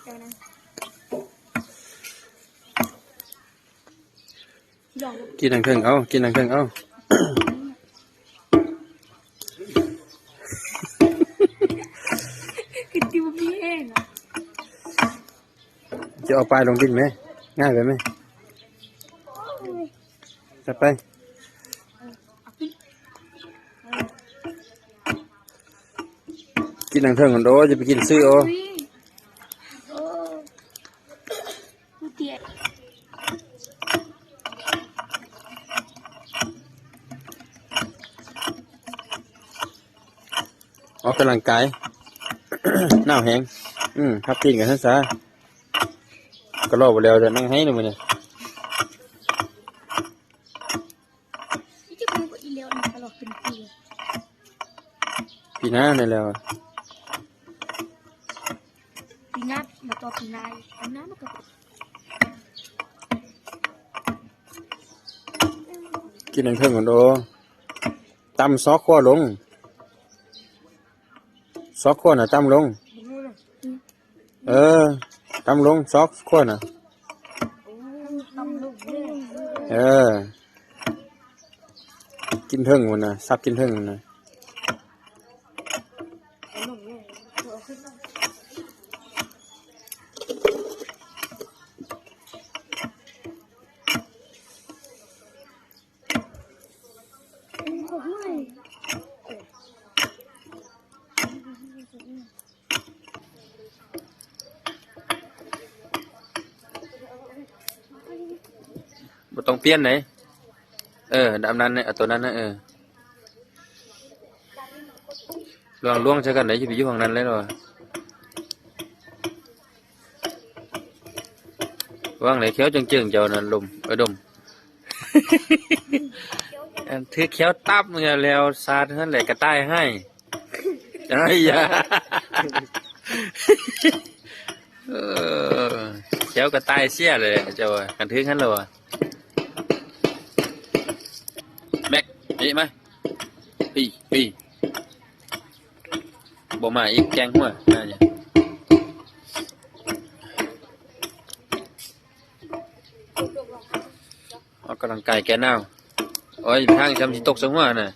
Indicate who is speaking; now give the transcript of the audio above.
Speaker 1: เจ้านะ
Speaker 2: กินนังเทิงเอากินนังเทิงเอา
Speaker 1: คือติวพี่เองอ่ะ
Speaker 2: จะเอาปลายลงดินไหมง่ายไปไหมจะไปกินนังเทิงก่อนโดจะไปกินซื้อเอาออกกำลังกาย หน้าแห้งทับตีนกันทั้งสาก็รอไปแล้วจะนั่งให้หน่อยมั้ยเนี่ยปีหน้าเนี่ยแล้ว
Speaker 1: ปีนัดมาต่อปีนายปีนัดมันก็
Speaker 2: กินนังเทิงก่อนโดตำซอกขั้วลงซอกขั้วน่ะตำลงตำลงซอกขั้วน่ะกินเทิงมันน่ะซับกินเทิงมันน่ะบ่ต้องเปลี่ยนไหนดำนั้นเนี่ยตัวนั้นนะล่วงใช้กันไหนจะไปอยู่ของนั้นเลยหรอว่างไหนเขียวจึงเจ้านั่นลมดม ถือเขียวตับเนี่ยแล้วซาดนั่นแหละกระต่ายให้ไอ้ยาเขียวกระต่ายเสียเลยเจ้ากันถือขั้นเลยแม็กนี่ไหมปีบ่มาอีกแกงหัวน่าจะออกกำลังกายแกน่าโอ้ยทางจำสิตกสังหัวน่ะ